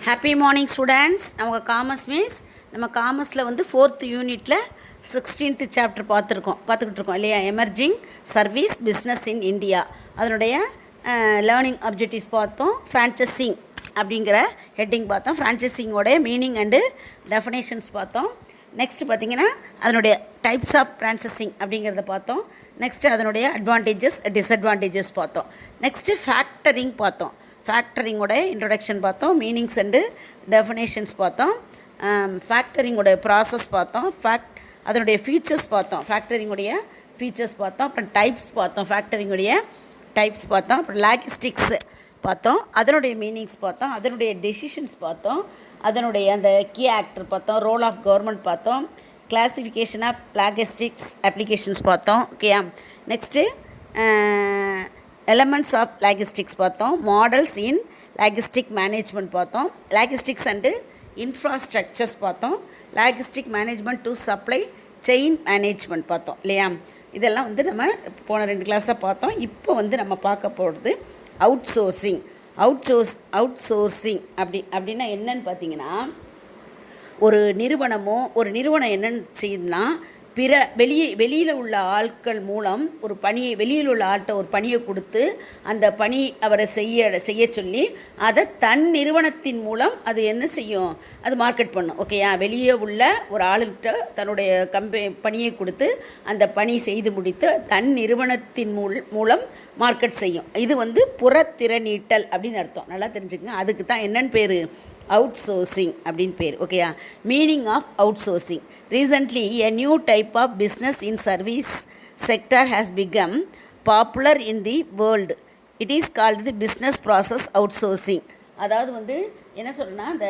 Happy morning students. நமக்கு commerce means நம்ம காமர்ஸில் வந்து 4th யூனிட்டில் 16th சாப்டர் பார்த்துக்கிட்டு இருக்கோம் இல்லையா? Emerging service business in India. அதனுடைய லேர்னிங் அப்ஜெக்டிவ்ஸ் பார்த்தோம். ஃப்ரான்ச்சைசிங் அப்படிங்கிற ஹெட்டிங் பார்த்தோம். ஃப்ரான்ச்சைசிங்கோட மீனிங் அண்டு டெஃபினேஷன்ஸ் பார்த்தோம். நெக்ஸ்ட் பார்த்திங்கன்னா அதனுடைய டைப்ஸ் ஆஃப் ஃப்ரான்ச்சைசிங் அப்படிங்கிறத பார்த்தோம். நெக்ஸ்ட்டு அதனுடைய அட்வான்டேஜஸ் டிஸ்அட்வான்டேஜஸ் பார்த்தோம். நெக்ஸ்ட்டு ஃபேக்டரிங் பார்த்தோம். ஃபேக்டரிங்கோட இன்ட்ரொடக்ஷன் பார்த்தோம். மீனிங்ஸ் அண்டு டெஃபினேஷன்ஸ் பார்த்தோம். ஃபேக்டரிங்கோட ப்ராசஸ் பார்த்தோம். அதனுடைய ஃபீச்சர்ஸ் பார்த்தோம். ஃபேக்டரிங்குடைய ஃபீச்சர்ஸ் பார்த்தோம். அப்புறம் டைப்ஸ் பார்த்தோம். ஃபேக்டரிங்குடைய டைப்ஸ் பார்த்தோம். அப்புறம் லாஜிஸ்டிக்ஸ் பார்த்தோம். அதனுடைய மீனிங்ஸ் பார்த்தோம். அதனுடைய டெசிஷன்ஸ் பார்த்தோம். அதனுடைய அந்த கீ ஆக்டர் பார்த்தோம். ரோல் ஆஃப் கவர்மெண்ட் பார்த்தோம். கிளாசிஃபிகேஷன் ஆஃப் லாஜிஸ்டிக்ஸ் அப்ளிகேஷன்ஸ் பார்த்தோம். ஓகேயா? நெக்ஸ்ட்டு எலமெண்ட்ஸ் ஆஃப் லாஜிஸ்டிக்ஸ் பார்த்தோம். மாடல்ஸ் இன் லாஜிஸ்டிக் மேனேஜ்மெண்ட் பார்த்தோம். லாஜிஸ்டிக்ஸ் அண்டு இன்ஃப்ராஸ்ட்ரக்சர்ஸ் பார்த்தோம். Logistic management to supply chain management பார்த்தோம் இல்லையா? இதெல்லாம் வந்து நம்ம போன 2 கிளாஸாக பார்த்தோம். இப்போ வந்து நம்ம பார்க்க போகிறது அவுட் சோர்சிங் அப்படின்னா என்னன்னு பார்த்தீங்கன்னா, ஒரு நிறுவனம் என்னென்னு செய்யுதுன்னா, வெளியில் உள்ள ஆட்கள் மூலம் வெளியில் உள்ள ஆள்கிட்ட ஒரு பணியை கொடுத்து அந்த பணி அவரை செய்ய சொல்லி அதை தன் நிறுவனத்தின் மூலம் அது என்ன செய்யும், அது மார்க்கெட் பண்ணும். ஓகேயா? வெளியே உள்ள ஒரு ஆளுகிட்ட தன்னுடைய பணியை கொடுத்து அந்த பணி செய்து முடித்து தன் நிறுவனத்தின் மூலம் மார்க்கெட் செய்யும். இது வந்து புறத்திறனீட்டல் அப்படின்னு அர்த்தம். நல்லா தெரிஞ்சுக்கங்க. அதுக்கு தான் என்னன்னு பேர்? அவுட் சோர்சிங் அப்படின்னு பேர். ஓகேயா? Meaning of outsourcing. Recently, a new type of business in service sector has become popular in the world. It is called the business process outsourcing. அதாவது வந்து என்ன சொல்கிறேன்னா, அந்த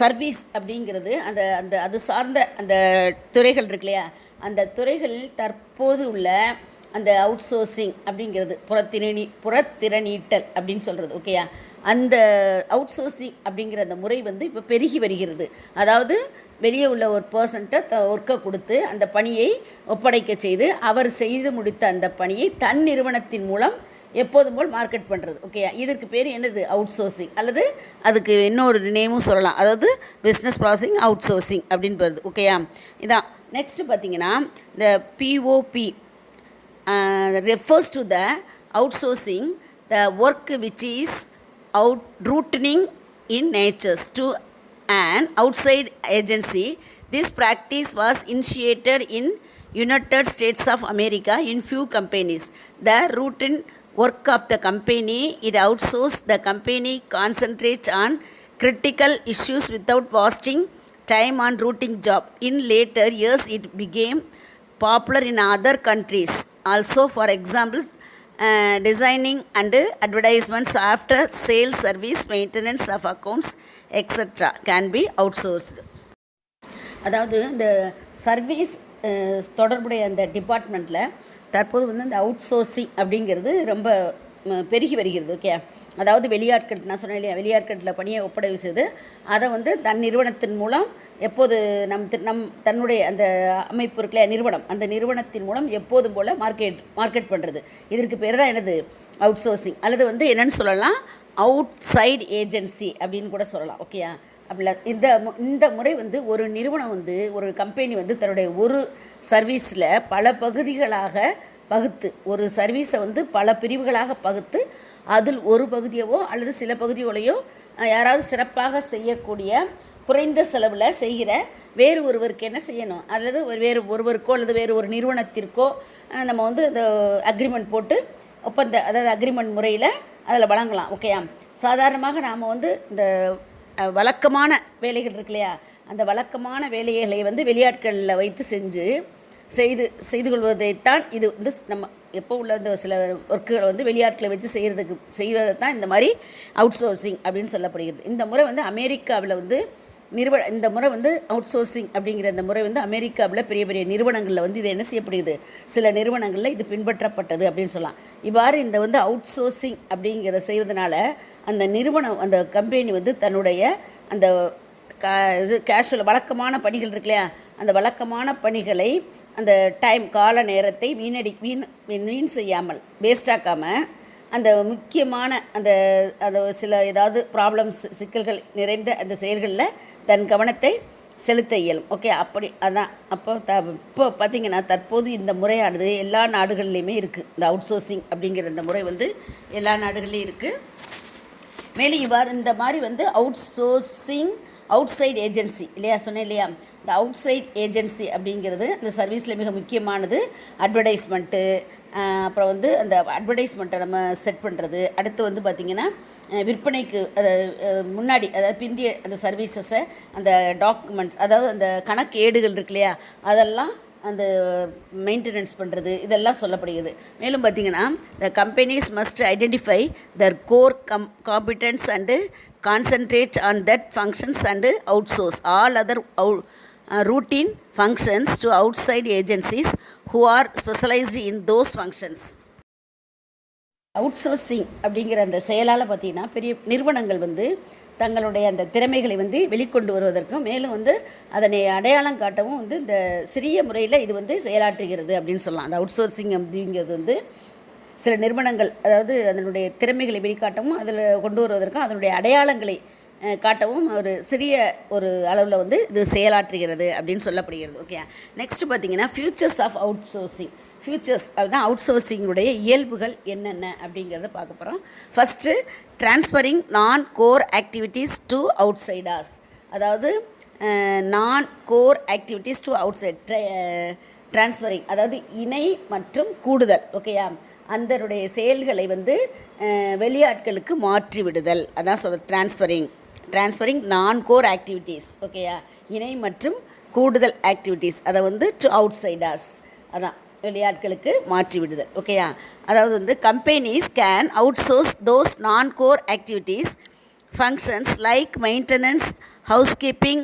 சர்வீஸ் அப்படிங்கிறது அது சார்ந்த அந்த துறைகள் இருக்கு இல்லையா? அந்த துறைகளில் தற்போது உள்ள அந்த அவுட் சோர்சிங் அப்படிங்கிறது புறத்திறனீட்டல் அப்படின்னு சொல்கிறது. ஓகேயா? அந்த அவுட் சோர்சிங் அப்படிங்கிற அந்த முறை வந்து இப்போ பெருகி வருகிறது. அதாவது வெளியே உள்ள ஒரு பர்சன்ட்டை ஒர்க்கை கொடுத்து அந்த பணியை ஒப்படைக்க செய்து அவர் செய்து முடித்த அந்த பணியை தன் நிறுவனத்தின் மூலம் எப்போதும் போல் மார்க்கெட் பண்ணுறது. ஓகேயா? இதற்கு பேர் என்னது? Out sourcing. அல்லது அதுக்கு இன்னொரு நேமும் சொல்லலாம். அதாவது பிஸ்னஸ் ப்ராசஸிங் அவுட் சோர்சிங் அப்படின்னு வருது. ஓகேயா? இதான். நெக்ஸ்ட்டு பார்த்தீங்கன்னா, இந்த POP refers to the outsourcing the work which is routing in nature to an outside agency. This practice was initiated in United States of America in few companies. The routine work of the company, it outsourced. The company concentrates on critical issues without wasting time on routine job. In later years, it became popular in other countries also. For example, designing and advertisements, after sales service, maintenance of accounts, etc. can be outsourced. அதாவது இந்த service தொடர்புடைய அந்த டிபார்ட்மெண்ட்டில் தற்போது வந்து அந்த out sourcing அப்படிங்கிறது ரொம்ப பெருகி வருகிறது. ஓகே? அதாவது வெளியாட்கள், நான் சொன்னேன் இல்லையா, வெளியாட்களில் பணியை ஒப்படைவு செய்து அதை வந்து தன் நிறுவனத்தின் மூலம் எப்போது தன்னுடைய அந்த அமைப்பு இருக்கலையா, நிறுவனம், அந்த நிறுவனத்தின் மூலம் எப்போதும் போல் மார்க்கெட் பண்ணுறது. இதற்கு பேர் தான் என்னது? Out sourcing. அல்லது வந்து என்னென்னு சொல்லலாம், அவுட் சைடு ஏஜென்சி அப்படின்னு கூட சொல்லலாம். ஓகேயா? அப்படில இந்த முறை வந்து ஒரு நிறுவனம் வந்து ஒரு கம்பெனி வந்து தன்னுடைய ஒரு சர்வீஸில் பல பகுதிகளாக பகுத்து, ஒரு சர்வீஸை வந்து பல பிரிவுகளாக பகுத்து அதில் ஒரு பகுதியவோ அல்லது சில பகுதிகளையோ யாராவது சிறப்பாக செய்யக்கூடிய குறைந்த செலவில் செய்கிற வேறு ஒருவருக்கு என்ன செய்யணும், அல்லது வேறு ஒருவருக்கோ அல்லது வேறு ஒரு நிறுவனத்திற்கோ நம்ம வந்து இந்த அக்ரிமெண்ட் போட்டு அதாவது அக்ரிமெண்ட் முறையில் அதில் வழங்கலாம். ஓகேயா? சாதாரணமாக நாம் வந்து இந்த வழக்கமான வேலைகள் இருக்கு இல்லையா, அந்த வழக்கமான வேலைகளை வந்து வெளியாட்களில் வைத்து செய்து கொள்வதைத்தான் இது வந்து நம்ம எப்போ உள்ள இந்த சில ஒர்க்குகளை வந்து வெளியாட்களை வச்சு செய்வதை தான் இந்த மாதிரி அவுட் சோர்சிங் அப்படின்னு சொல்லப்படுகிறது. இந்த முறை வந்து அமெரிக்காவில் வந்து இந்த முறை வந்து அவுட் சோர்சிங் அப்படிங்கிற இந்த முறை வந்து அமெரிக்காவில் பெரிய பெரிய நிறுவனங்களில் வந்து இது என்ன செய்யப்படுகிறது, சில நிறுவனங்களில் இது பின்பற்றப்பட்டது அப்படின்னு சொல்லலாம். இவ்வாறு இந்த வந்து அவுட் சோர்சிங் அப்படிங்கிற செய்வதனால அந்த நிறுவனம், அந்த கம்பெனி வந்து தன்னுடைய அந்த கேஷுவல் வழக்கமான பணிகள் இருக்கு இல்லையா, அந்த வழக்கமான பணிகளை அந்த கால நேரத்தை வீண் செய்யாமல் வேஸ்டாக்காமல் அந்த முக்கியமான அந்த அந்த சில ஏதாவது ப்ராப்ளம்ஸ் சிக்கல்கள் நிறைந்த அந்த செயல்களில் தன் கவனத்தை செலுத்த இயலும். ஓகே, அப்படி அதான். இப்போ பார்த்திங்கன்னா தற்போது இந்த முறையானது எல்லா நாடுகள்லேயுமே இருக்குது. இந்த அவுட் சோர்சிங் அப்படிங்கிற இந்த முறை வந்து எல்லா நாடுகள்லேயும் இருக்குது. மேலும் இவ்வாறு இந்த மாதிரி வந்து outsourcing outside agency இல்லையா, சொன்னேன் இல்லையா, இந்த அவுட் சைட் ஏஜென்சி அப்படிங்கிறது அந்த சர்வீஸில் மிக முக்கியமானது. அட்வர்டைஸ்மெண்ட்டு, அப்புறம் வந்து அந்த அட்வர்டைஸ்மெண்ட்டை நம்ம செட் பண்ணுறது, அடுத்து வந்து பார்த்திங்கன்னா விற்பனைக்கு அதை முன்னாடி அதாவது பிந்திய அந்த சர்வீசஸை அந்த டாக்குமெண்ட்ஸ் அதாவது அந்த கணக்கு ஏடுகள் இருக்கு இல்லையா, அதெல்லாம் அந்த மெயின்டெனன்ஸ் பண்ணுறது, இதெல்லாம் சொல்லப்படுகிறது. மேலும் பார்த்திங்கன்னா the companies must identify their core competence and concentrate on that functions and outsource all other routine functions to outside agencies who are specialized in those functions. Out sourcing அப்படிங்கிற அந்த செயலால் பார்த்திங்கன்னா பெரிய நிறுவனங்கள் வந்து தங்களுடைய அந்த திறமைகளை வந்து வெளிக்கொண்டு வருவதற்கும் மேலும் வந்து அதனை அடையாளம் காட்டவும் வந்து இந்த சிறிய முறையில் இது வந்து செயலாற்றுகிறது அப்படின்னு சொல்லலாம். அந்த அவுட் சோர்சிங் அப்படிங்கிறது வந்து சில நிறுவனங்கள் அதாவது அதனுடைய திறமைகளை வெளிக்காட்டவும் அதில் கொண்டு வருவதற்கும் அதனுடைய அடையாளங்களை காட்டவும் ஒரு சிறிய ஒரு அளவில் வந்து இது செயலாற்றுகிறது அப்படின்னு சொல்லப்படுகிறது. ஓகே, நெக்ஸ்ட் பார்த்திங்கன்னா futures of outsourcing. Futures அப்படின்னா அவுட் சோர்சிங்குடைய இயல்புகள் என்னென்ன அப்படிங்கிறத பார்க்க போகிறோம். First transferring non core activities to outsiders. அதாவது non core activities to outside transferring அதாவது இணை மற்றும் கூடுதல். ஓகேயா, அதனுடைய செயல்களை வந்து வெளியாட்களுக்கு மாற்றி விடுதல், அதான் சொல்ல ட்ரான்ஸ்ஃபரிங் நான் கோர் ஆக்டிவிட்டீஸ். ஓகேயா, இணை மற்றும் கூடுதல் ஆக்டிவிட்டீஸ் அதை வந்து டு அவுட் சைடர்ஸ், அதான் வெளியாட்களுக்கு மாற்றி விடுதல். ஓகேயா, அதாவது வந்து companies can outsource those non core activities functions like maintenance, housekeeping,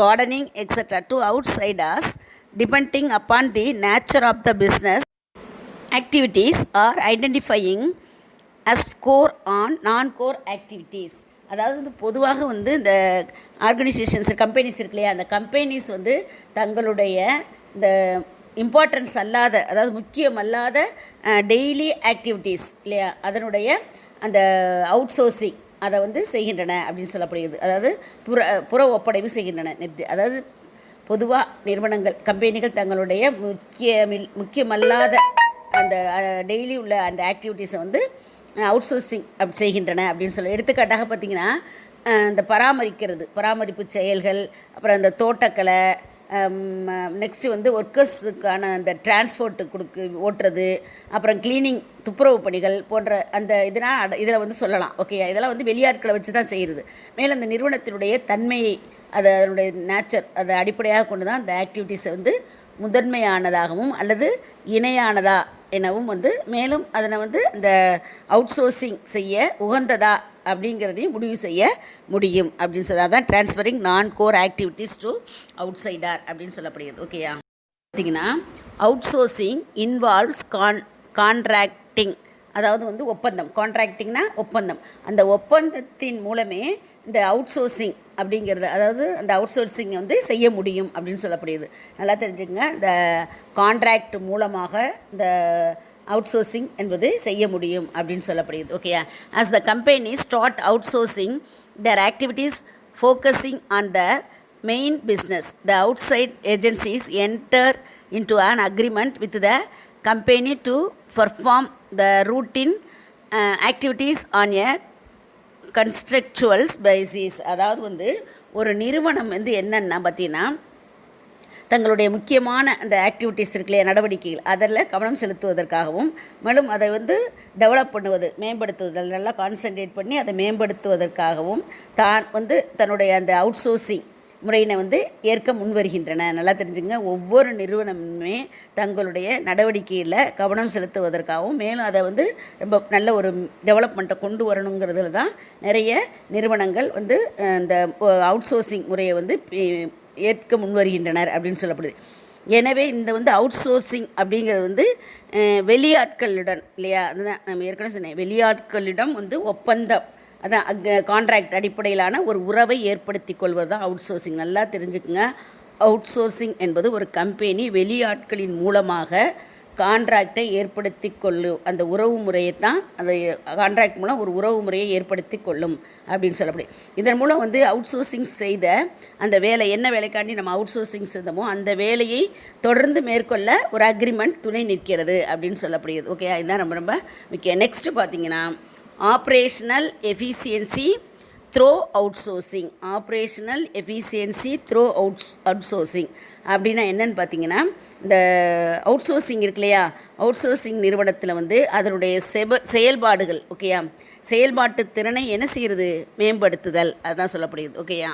gardening etcetera to outsiders depending upon the nature of the business activities are identifying as core on non-core activities. அதாவது வந்து பொதுவாக வந்து இந்த organisations companies இருக்கு இல்லையா, அந்த companies வந்து தங்களுடைய இந்த இம்பார்ட்டன்ஸ் அல்லாத அதாவது முக்கியம் அல்லாத டெய்லி ஆக்டிவிட்டீஸ் இல்லையா அதனுடைய அந்த அவுட் சோர்சிங் அதை வந்து செய்கின்றன அப்படின்னு சொல்லப்படுகிறது. அதாவது புற ஒப்படைவு செய்கின்றன. அதாவது பொதுவாக நிறுவனங்கள் கம்பெனிகள் தங்களுடைய முக்கியமல்லாத அந்த டெய்லி உள்ள அந்த ஆக்டிவிட்டீஸை வந்து அவுட் சோர்சிங் அப்படி செய்கின்றன அப்படின்னு சொல்லி. எடுத்துக்காட்டாக பார்த்திங்கன்னா இந்த பராமரிப்பு செயல்கள், அப்புறம் அந்த தோட்டக்கலை, நெக்ஸ்ட்டு வந்து ஒர்க்கர்ஸுக்கான அந்த டிரான்ஸ்போர்ட்டு ஓட்டுறது, அப்புறம் க்ளீனிங் துப்புரவு பணிகள் போன்ற அந்த இதில் வந்து சொல்லலாம். ஓகே, இதெல்லாம் வந்து வெளியாட்களை வச்சு தான் செய்கிறது. மேலும் அந்த நிறுவனத்தினுடைய தன்மையை அதனுடைய நேச்சர் அதை அடிப்படையாக கொண்டு தான் அந்த ஆக்டிவிட்டீஸை வந்து முதன்மையானதாகவும் அல்லது இணையானதா எனவும் வந்து மேலும் அதனை வந்து அந்த அவுட் சோர்சிங் செய்ய உகந்ததா அப்படிங்கிறதையும் முடிவு செய்ய முடியும் அப்படின்னு சொல்லி அதான் transferring non core activities to out cider அப்படின்னு சொல்லப்படுகிறது. ஓகேயா, பார்த்திங்கன்னா அவுட் சோர்சிங் இன்வால்வ்ஸ் கான்ட்ராக்டிங், அதாவது வந்து ஒப்பந்தம். கான்ட்ராக்டிங்னா ஒப்பந்தம். அந்த ஒப்பந்தத்தின் மூலமே இந்த அவுட் சோர்சிங் அப்படிங்கிறது அதாவது அந்த அவுட் சோர்சிங்கை வந்து செய்ய முடியும் அப்படின்னு சொல்லப்படுது. நல்லா தெரிஞ்சுக்கங்க, இந்த கான்ட்ராக்ட் மூலமாக இந்த அவுட் சோர்சிங் என்பது செய்ய முடியும் அப்படின்னு சொல்லப்படுது. ஓகேயா, as the company start outsourcing their activities focusing on the main business, the outside agencies enter into an agreement with the company to perform the routine activities on a contractual basis. அதாவது வந்து ஒரு நிறுவனம் வந்து என்னென்னா பார்த்தீங்கன்னா தங்களுடைய முக்கியமான அந்த ஆக்டிவிட்டீஸ் இருக்குல்லையா நடவடிக்கைகள் அதில் கவனம் செலுத்துவதற்காகவும் மேலும் அதை வந்து டெவலப் பண்ணுவது மேம்படுத்துவதில் நல்லா கான்சன்ட்ரேட் பண்ணி அதை மேம்படுத்துவதற்காகவும் தான் வந்து தன்னுடைய அந்த அவுட் சோர்சிங் முறையினை வந்து ஏற்க முன்வருகின்றன. நல்லா தெரிஞ்சுங்க, ஒவ்வொரு நிறுவனமுமே தங்களுடைய நடவடிக்கையில் கவனம் செலுத்துவதற்காகவும் மேலும் அதை வந்து ரொம்ப நல்ல ஒரு டெவலப்மெண்ட்டை கொண்டு வரணுங்கிறதுல தான் நிறைய நிறுவனங்கள் வந்து இந்த அவுட் சோர்சிங் முறையை வந்து ஏற்க முன்வருகின்றனர் அப்படின்னு சொல்லப்படுது. எனவே இந்த வந்து அவுட் சோர்சிங் அப்படிங்கிறது வந்து வெளியாட்களிடம் இல்லையா, அதுதான் நம்ம ஏற்கனவே சொன்னேன், வெளியாட்களிடம் வந்து ஒப்பந்தம் அதான் கான்ட்ராக்ட் அடிப்படையிலான ஒரு உறவை ஏற்படுத்தி கொள்வது தான் அவுட் சோர்சிங். நல்லா தெரிஞ்சுக்குங்க, அவுட் சோர்சிங் என்பது ஒரு கம்பெனி வெளியாட்களின் மூலமாக கான்ட்ராக்டை ஏற்படுத்தி கொள்ளும். அந்த உறவு முறையை தான் அந்த கான்ட்ராக்ட் மூலம் ஒரு உறவு முறையை ஏற்படுத்தி கொள்ளும் அப்படின்னு சொல்லப்படும். இதன் மூலம் வந்து அவுட் சோர்சிங் செய்த அந்த வேலை, என்ன வேலைக்காண்டி நம்ம அவுட் சோர்சிங் செய்தோமோ அந்த வேலையை தொடர்ந்து மேற்கொள்ள ஒரு அக்ரிமெண்ட் துணை நிற்கிறது அப்படின்னு சொல்லப்படுகிறது. ஓகே, இதுதான் ரொம்ப ரொம்ப முக்கியம். நெக்ஸ்ட்டு பார்த்தீங்கன்னா operational efficiency throw out sourcing. Operational efficiency throw out sourcing அப்படின்னா என்னென்னு பார்த்தீங்கன்னா, இந்த அவுட் சோர்சிங் இருக்கு இல்லையா, அவுட் சோர்சிங் நிறுவனத்தில் வந்து அதனுடைய செயல்பாடுகள், ஓகேயா, செயல்பாட்டு திறனை என்ன செய்கிறது, மேம்படுத்துதல், அதுதான் சொல்லப்படுகிறது. ஓகேயா.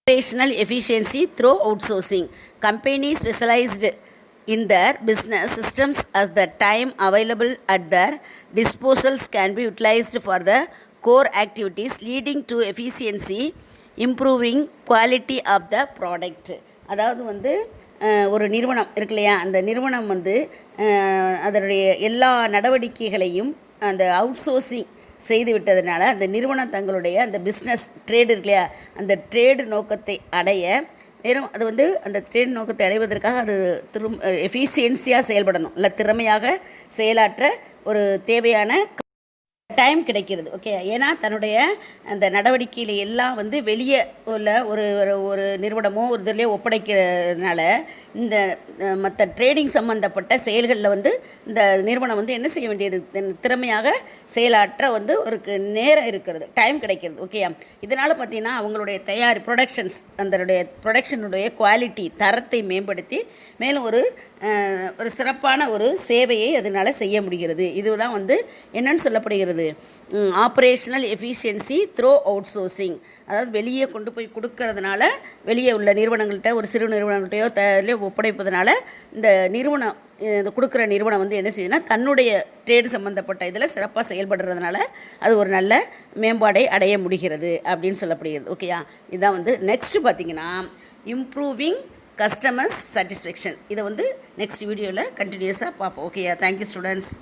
Operational efficiency throw out sourcing. Company specialised in their business systems as the time available at their disposals can be utilized for the core activities leading to efficiency, improving quality of the product. அதாவது வந்து ஒரு நிறுவனம் இருக்கு இல்லையா, அந்த நிறுவனம் வந்து அதனுடைய எல்லா நடவடிக்கைகளையும் அந்த அவுட் சோர்சிங் செய்து விட்டதுனால அந்த நிறுவனம் தங்களுடைய அந்த பிஸ்னஸ் ட்ரேடு இருக்கு இல்லையா, அந்த ட்ரேடு நோக்கத்தை அடைய வெறும் அது வந்து அந்த ட்ரேட் நோக்கத்தை அடைவதற்காக அது எஃபிஷியன்சியாக செயல்படணும், இல்லை திறமையாக செயலாற்ற ஒரு தேவையான டைம் கிடைக்கிறது. ஓகே, ஏன்னா தன்னுடைய அந்த நடவடிக்கையில் எல்லாம் வந்து வெளியே உள்ள ஒரு ஒரு நிறுவனமோ ஒரு இதிலே ஒப்படைக்கிறதுனால இந்த மற்ற ட்ரேடிங் சம்மந்தப்பட்ட செயல்களில் வந்து இந்த நிறுவனம் வந்து என்ன செய்ய வேண்டியது, திறமையாக செயலாற்ற வந்து ஒரு நேரம் இருக்கிறது, டைம் கிடைக்கிறது. ஓகே, இதனால் பார்த்திங்கன்னா அவங்களுடைய ப்ரொடக்ஷன்ஸ் அதனுடைய ப்ரொடக்ஷனுடைய குவாலிட்டி தரத்தை மேம்படுத்தி மேலும் ஒரு சிறப்பான ஒரு சேவையை அதனால் செய்ய முடிகிறது. இதுதான் வந்து என்னன்னு சொல்லப்படுகிறது, operational efficiency throw out sourcing. அதாவது வெளியே கொண்டு போய் கொடுக்கறதுனால, வெளியே உள்ள நிறுவனங்கள்கிட்ட ஒரு சிறு நிறுவனங்கள்கிட்டையோ ஒப்படைப்பதனால இந்த நிறுவனம், இந்த கொடுக்குற நிறுவனம் வந்து என்ன செய்யுதுன்னா தன்னுடைய ட்ரேடு சம்மந்தப்பட்ட இதில் சிறப்பாக செயல்படுறதுனால அது ஒரு நல்ல மேம்பாடை அடைய முடிகிறது அப்படின்னு சொல்லப்படுகிறது. ஓகேயா. இதுதான் வந்து நெக்ஸ்ட்டு பார்த்திங்கன்னா இம்ப்ரூவிங் கஸ்டமர்ஸ் சாட்டிஸ்ஃபேக்ஷன். இதை வந்து நெக்ஸ்ட் வீடியோவில் கண்டினியூஸாக பார்ப்போம். ஓகேயா. Thank you students.